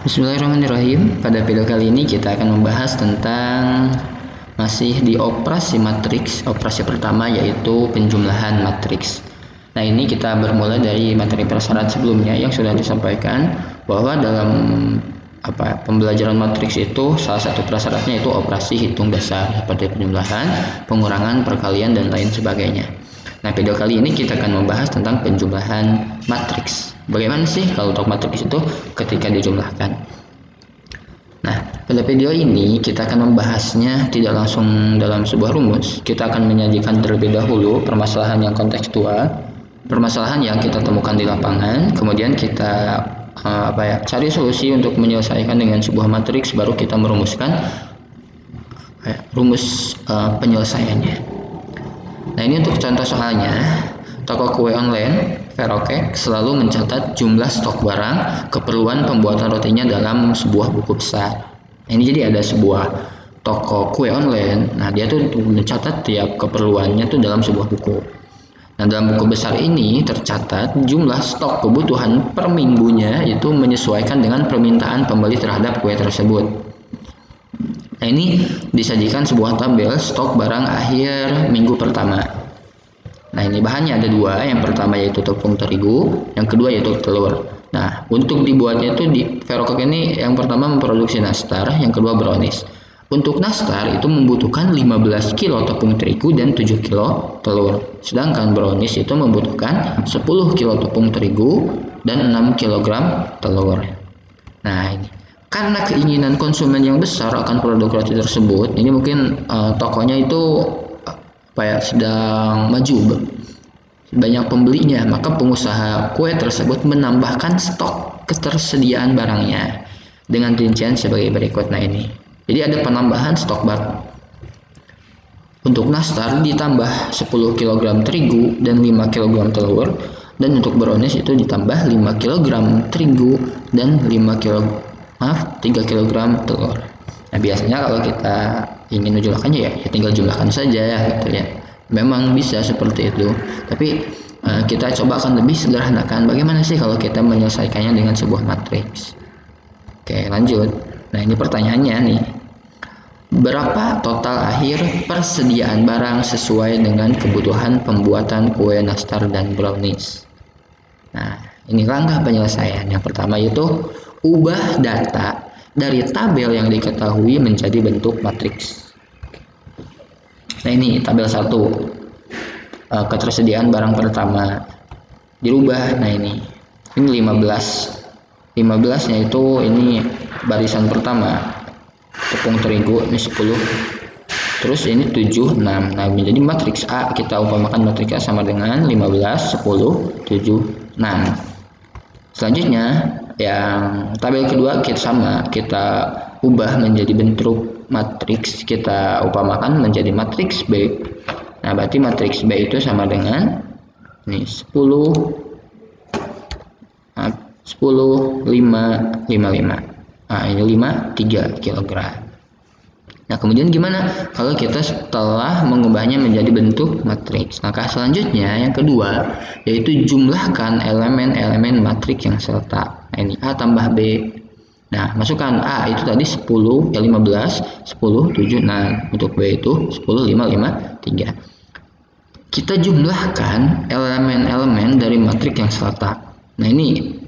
Bismillahirrahmanirrahim. Pada video kali ini kita akan membahas tentang masih di operasi matriks. Operasi pertama yaitu penjumlahan matriks. Nah, ini kita bermula dari materi prasyarat sebelumnya yang sudah disampaikan bahwa dalam pembelajaran matriks itu salah satu prasyaratnya itu operasi hitung dasar seperti penjumlahan, pengurangan, perkalian dan lain sebagainya. Nah, video kali ini kita akan membahas tentang penjumlahan matriks. Bagaimana sih kalau untuk matriks itu ketika dijumlahkan? Nah, pada video ini kita akan membahasnya tidak langsung dalam sebuah rumus. Kita akan menyajikan terlebih dahulu permasalahan yang kontekstual, permasalahan yang kita temukan di lapangan, kemudian kita cari solusi untuk menyelesaikan dengan sebuah matriks, baru kita merumuskan rumus penyelesaiannya. Nah, ini untuk contoh soalnya, toko kue online Verocake selalu mencatat jumlah stok barang keperluan pembuatan rotinya dalam sebuah buku besar. Nah, ini jadi ada sebuah toko kue online. Nah, dia tuh mencatat tiap keperluannya tuh dalam sebuah buku. Nah, dalam buku besar ini tercatat jumlah stok kebutuhan per minggunya itu menyesuaikan dengan permintaan pembeli terhadap kue tersebut. Nah, ini disajikan sebuah tabel stok barang akhir minggu pertama. Nah, ini bahannya ada dua. Yang pertama yaitu tepung terigu, yang kedua yaitu telur. Nah, untuk dibuatnya itu di Verocake ini yang pertama memproduksi nastar, yang kedua brownies. Untuk nastar itu membutuhkan 15 kilo tepung terigu dan 7 kilo telur. Sedangkan brownies itu membutuhkan 10 kilo tepung terigu dan 6 kg telur. Nah, ini karena keinginan konsumen yang besar akan produk roti tersebut, ini mungkin tokonya itu sedang maju, banyak pembelinya, maka pengusaha kue tersebut menambahkan stok ketersediaan barangnya dengan rincian sebagai berikut. Nah, ini jadi ada penambahan stok barang. Untuk nastar ditambah 10 kg terigu dan 5 kg telur, dan untuk brownies itu ditambah 5 kg terigu dan 3 kg telur. Nah, biasanya kalau kita ingin menjumlahkannya ya tinggal jumlahkan saja ya, gitu ya. Memang bisa seperti itu, tapi kita coba akan lebih sederhanakan. Bagaimana sih kalau kita menyelesaikannya dengan sebuah matriks? Oke, lanjut. Nah, ini pertanyaannya nih. Berapa total akhir persediaan barang sesuai dengan kebutuhan pembuatan kue nastar dan brownies? Nah, ini langkah penyelesaian. Yang pertama yaitu ubah data dari tabel yang diketahui menjadi bentuk matriks. Nah, ini tabel 1, ketersediaan barang pertama dirubah. Nah, ini 15 nya itu ini barisan pertama, tepung terigu ini 10, terus ini 7, 6. Nah, menjadi matriks A. Kita upamakan matriks A sama dengan 15, 10, 7, 6. Selanjutnya yang tabel kedua kita ubah menjadi bentuk matriks, kita upamakan menjadi matriks B. Nah, berarti matriks B itu sama dengan ini 10, 5, 5. Nah, ini 5, 3 kg. Nah, kemudian gimana kalau kita setelah mengubahnya menjadi bentuk matriks? Maka selanjutnya yang kedua yaitu jumlahkan elemen-elemen matriks yang serta. Nah, ini A tambah B. Nah, masukkan A itu tadi 15, 10, 7. Nah, untuk B itu 10, 5, 5, 3. Kita jumlahkan elemen-elemen dari matriks yang serta. Nah, ini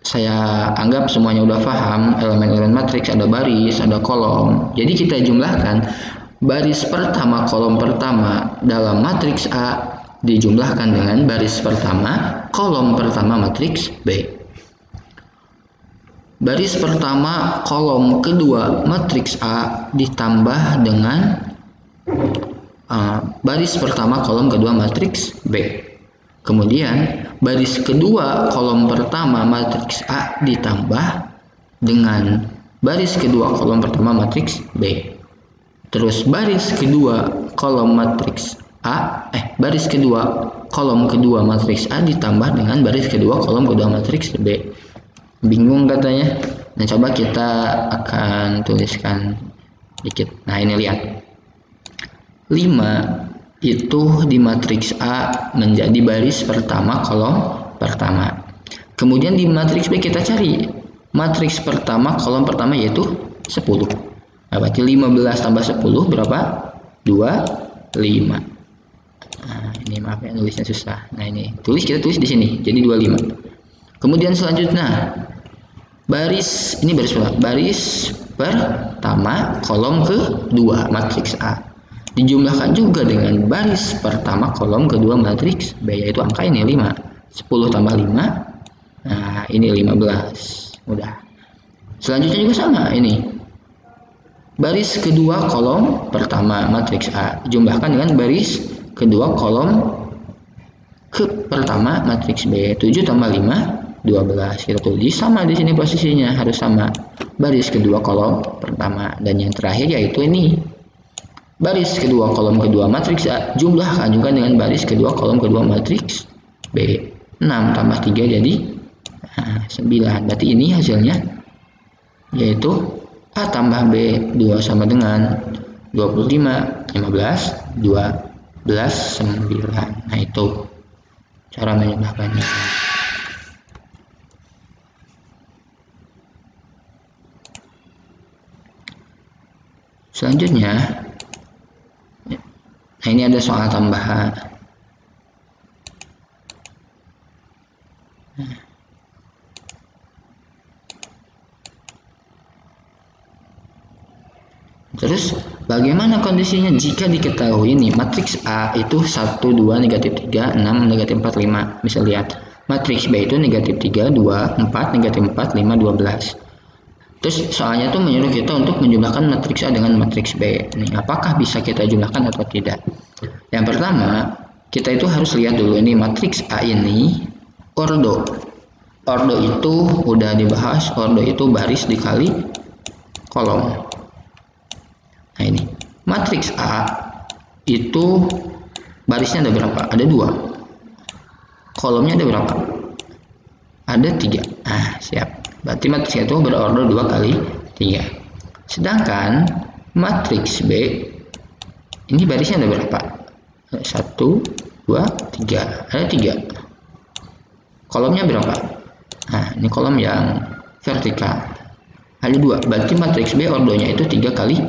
saya anggap semuanya udah paham. Elemen-elemen matriks ada baris, ada kolom. Jadi kita jumlahkan baris pertama, kolom pertama dalam matriks A dijumlahkan dengan baris pertama, kolom pertama matriks B. Baris pertama, kolom kedua matriks A ditambah dengan baris pertama, kolom kedua matriks B. Kemudian baris kedua kolom pertama matriks A ditambah dengan baris kedua kolom pertama matriks B. Terus baris kedua kolom matriks A, baris kedua kolom kedua matriks A ditambah dengan baris kedua kolom kedua matriks B. Bingung katanya? Nah, coba kita akan tuliskan dikit. Nah, ini lihat. 5 itu di matriks A menjadi baris pertama kolom pertama. Kemudian di matriks B kita cari matriks pertama kolom pertama yaitu 10. Nah, berarti 15 tambah 10 berapa? 25. Nah, ini maaf ya nulisnya susah. Nah, ini kita tulis di sini jadi 25. Kemudian selanjutnya baris pertama kolom kedua matriks A dijumlahkan juga dengan baris pertama kolom kedua matriks B, yaitu angka ini 5. 10 tambah 5, nah ini 15. Udah. Selanjutnya juga sama, ini baris kedua kolom pertama matriks A jumlahkan dengan baris kedua kolom pertama matriks B. 7 tambah 5, 12. Kita tulis sama di sini posisinya, harus sama. Baris kedua kolom pertama, dan yang terakhir yaitu ini baris kedua kolom kedua matriks A jumlahkan juga dengan baris kedua kolom kedua matriks B. 6 tambah 3 jadi 9. Berarti ini hasilnya yaitu A tambah B 2 sama dengan 25, 15, 12, 9. Nah, itu cara menjumlahkannya. Selanjutnya, nah ini ada soal tambahan. Terus bagaimana kondisinya jika diketahui nih matriks A itu 1, 2, negatif 3, 6, negatif 4, 5. Bisa lihat matriks B itu negatif 3, 2, 4, negatif 4, 5, 12. Terus soalnya tuh menyuruh kita untuk menjumlahkan matriks A dengan matriks B. Nih, apakah bisa kita jumlahkan atau tidak? Yang pertama, kita itu harus lihat dulu ini matriks A ini ordo. Ordo itu udah dibahas, ordo itu baris dikali kolom. Nah, ini matriks A itu barisnya ada berapa? Ada 2. Kolomnya ada berapa? Ada 3. Nah, siap. Berarti matriks itu berordo 2 kali 3. Sedangkan matriks B ini barisnya ada berapa? 1, 2, 3. Ada 3. Kolomnya berapa? Nah, ini kolom yang vertikal. Ada 2. Berarti matriks B ordonya itu 3 kali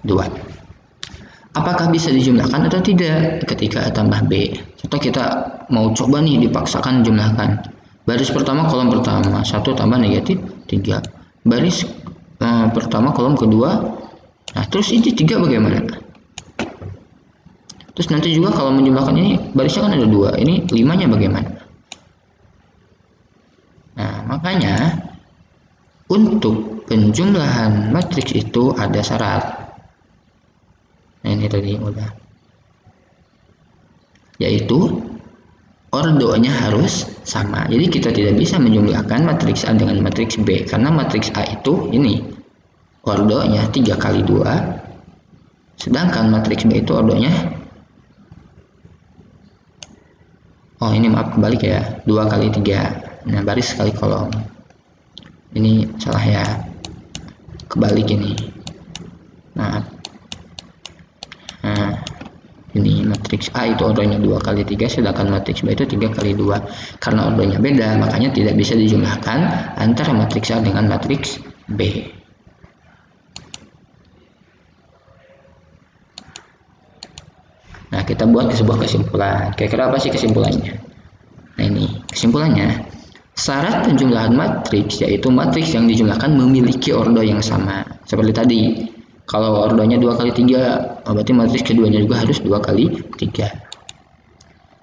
2. Apakah bisa dijumlahkan atau tidak ketika A tambah B? Contoh kita mau coba nih dipaksakan jumlahkan. Baris pertama kolom pertama 1 tambah negatif 3. Baris pertama kolom kedua. Nah, terus ini 3 bagaimana? Terus nanti juga kalau menjumlahkan ini barisnya kan ada 2. Ini 5-nya bagaimana? Nah, makanya untuk penjumlahan matriks itu ada syarat. Nah, ini tadi udah. Yaitu ordonya harus sama. Jadi kita tidak bisa menjumlahkan matriks A dengan matriks B karena matriks A itu ini ordonya 3 kali 2. Sedangkan matriks B itu ordonya ini maaf kebalik ya, 2 kali 3. Nah, baris kali kolom. Ini salah ya. Kebalik ini. Maaf. Nah, ini matriks A itu ordonya 2 kali 3, sedangkan matriks B itu 3 kali 2. Karena ordonya beda, makanya tidak bisa dijumlahkan antara matriks A dengan matriks B. Nah, kita buat sebuah kesimpulan. Kira-kira apa sih kesimpulannya? Nah, ini kesimpulannya. Syarat penjumlahan matriks yaitu matriks yang dijumlahkan memiliki ordo yang sama. Seperti tadi. Kalau ordonya 2 kali 3, berarti matriks keduanya juga harus 2 kali 3.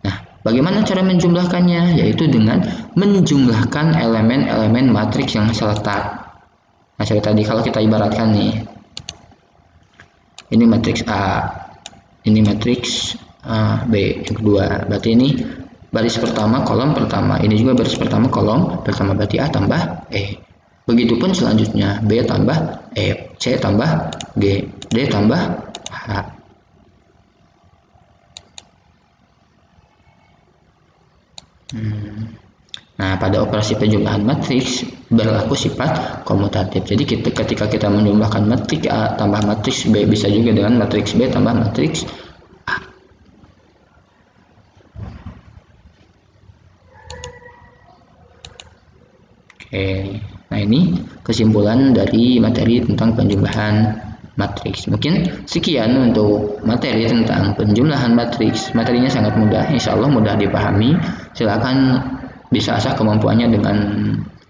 Nah, bagaimana cara menjumlahkannya? Yaitu dengan menjumlahkan elemen-elemen matriks yang seletak. Nah, seperti tadi kalau kita ibaratkan nih. Ini matriks A, ini matriks B yang kedua. Berarti ini baris pertama kolom pertama, ini juga baris pertama kolom pertama, berarti A tambah E. Begitupun selanjutnya B tambah E, C tambah G, D tambah H. Nah, pada operasi penjumlahan matriks berlaku sifat komutatif. Jadi ketika kita menjumlahkan matriks A tambah matriks B, bisa juga dengan matriks B tambah matriks A. Oke. Nah, Nah, ini kesimpulan dari materi tentang penjumlahan matriks. Mungkin sekian untuk materi tentang penjumlahan matriks. Materinya sangat mudah, insya Allah mudah dipahami. Silakan bisa asah kemampuannya dengan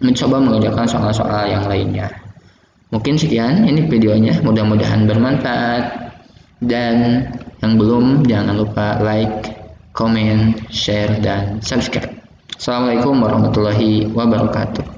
mencoba mengerjakan soal-soal yang lainnya. Mungkin sekian ini videonya, mudah-mudahan bermanfaat. Dan yang belum, jangan lupa like, comment, share, dan subscribe. Assalamualaikum warahmatullahi wabarakatuh.